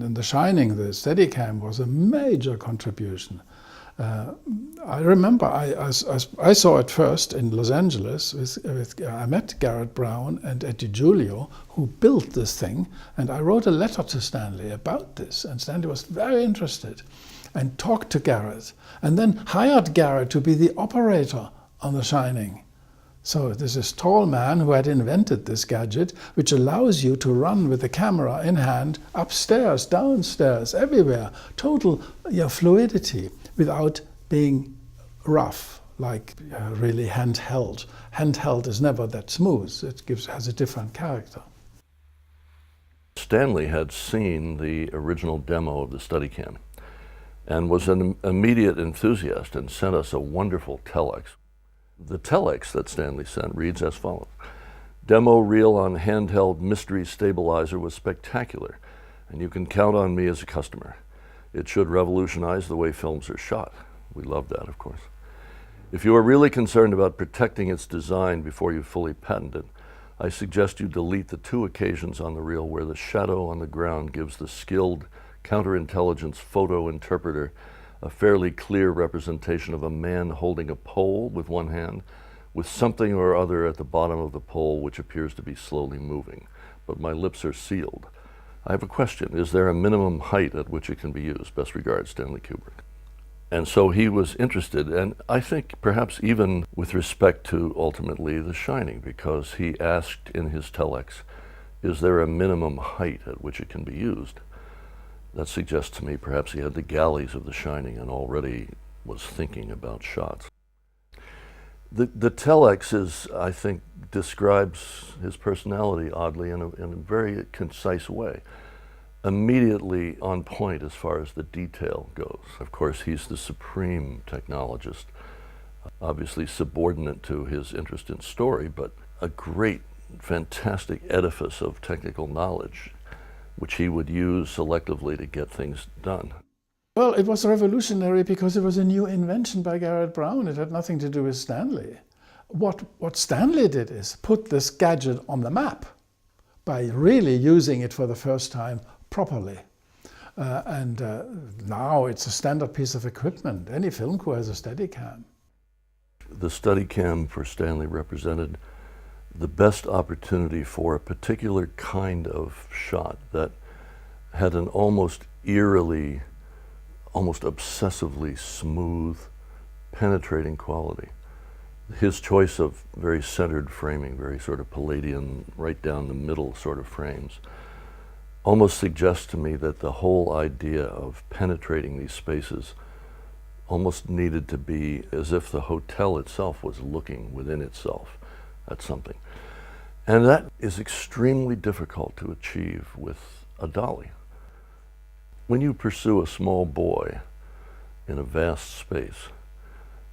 In The Shining, the Steadicam was a major contribution. I remember I saw it first in Los Angeles. I met Garrett Brown and Eddie Giulio, who built this thing, and I wrote a letter to Stanley about this, and Stanley was very interested and talked to Garrett, and then hired Garrett to be the operator on The Shining. So there's this tall man who had invented this gadget, which allows you to run with the camera in hand upstairs, downstairs, everywhere. Total fluidity without being rough, like really handheld. Handheld is never that smooth. It has a different character. Stanley had seen the original demo of the Steadicam and was an immediate enthusiast and sent us a wonderful telex. The telex that Stanley sent reads as follows. Demo reel on handheld mystery stabilizer was spectacular, and you can count on me as a customer. It should revolutionize the way films are shot. We love that, of course. If you are really concerned about protecting its design before you fully patent it, I suggest you delete the 2 occasions on the reel where the shadow on the ground gives the skilled counterintelligence photo interpreter a fairly clear representation of a man holding a pole with one hand, with something or other at the bottom of the pole which appears to be slowly moving. But my lips are sealed. I have a question. Is there a minimum height at which it can be used? Best regards, Stanley Kubrick. And so he was interested, and I think perhaps even with respect to ultimately The Shining, because he asked in his telex, is there a minimum height at which it can be used? That suggests to me perhaps he had the galleys of The Shining and already was thinking about shots. The telex is, I think, describes his personality oddly in a very concise way. Immediately on point as far as the detail goes. Of course, he's the supreme technologist, obviously subordinate to his interest in story, but a great, fantastic edifice of technical knowledge, which he would use selectively to get things done. Well, it was revolutionary because it was a new invention by Garrett Brown. It had nothing to do with Stanley. What Stanley did is put this gadget on the map by really using it for the first time properly. Now it's a standard piece of equipment. Any film crew has a Steadicam. The Steadicam for Stanley represented the best opportunity for a particular kind of shot that had an almost eerily, almost obsessively smooth, penetrating quality. His choice of very centered framing, very sort of Palladian, right down the middle sort of frames, almost suggests to me that the whole idea of penetrating these spaces almost needed to be as if the hotel itself was looking within itself at something. And that is extremely difficult to achieve with a dolly. When you pursue a small boy in a vast space,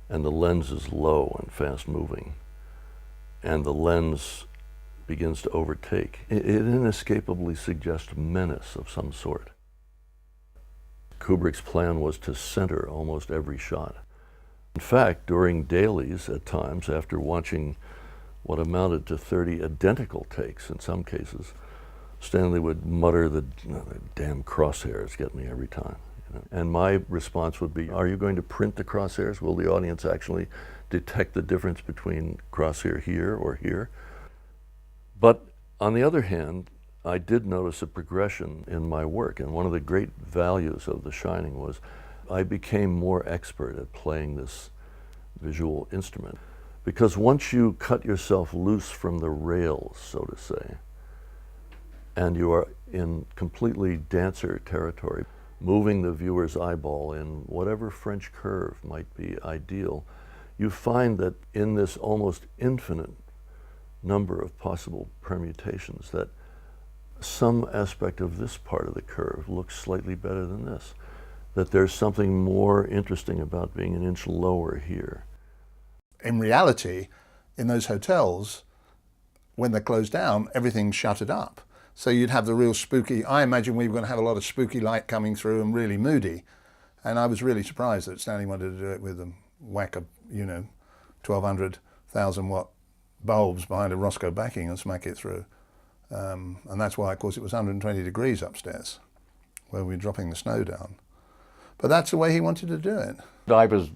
and the lens is low and fast moving, and the lens begins to overtake, it inescapably suggests menace of some sort. Kubrick's plan was to center almost every shot. In fact, during dailies at times, after watching what amounted to 30 identical takes in some cases, Stanley would mutter, the damn crosshairs get me every time. You know? And my response would be, are you going to print the crosshairs? Will the audience actually detect the difference between crosshair here or here? But on the other hand, I did notice a progression in my work, and one of the great values of The Shining was I became more expert at playing this visual instrument. Because once you cut yourself loose from the rails, so to say, and you are in completely dancer territory, moving the viewer's eyeball in whatever French curve might be ideal, you find that in this almost infinite number of possible permutations that some aspect of this part of the curve looks slightly better than this, that there's something more interesting about being an inch lower here. In reality, in those hotels, when they're closed down, everything's shuttered up. So you'd have the real spooky, I imagine we were going to have a lot of spooky light coming through and really moody. And I was really surprised that Stanley wanted to do it with a whack of, 1,200, 1,000 watt bulbs behind a Roscoe backing and smack it through. And that's why, of course, it was 120 degrees upstairs where we're dropping the snow down. But that's the way he wanted to do it. I was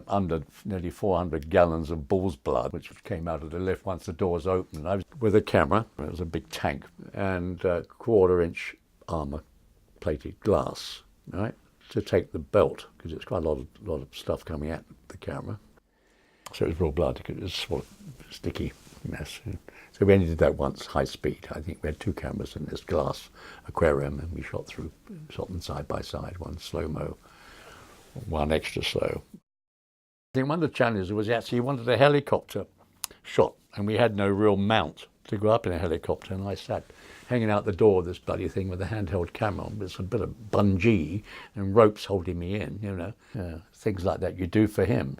under nearly 400 gallons of bull's blood, which came out of the lift once the doors opened. I was with a camera. It was a big tank and 1/4-inch armour-plated glass, right, to take the belt, because it's quite a lot of stuff coming at the camera. So it was real blood. It was sort of sticky mess. So we only did that once, high speed. I think we had 2 cameras in this glass aquarium, and we shot them side by side, one slow-mo, one extra slow. I think one of the challenges was actually he wanted a helicopter shot, and we had no real mount to go up in a helicopter, and I sat hanging out the door of this bloody thing with a handheld camera with a bit of bungee and ropes holding me in, things like that you do for him.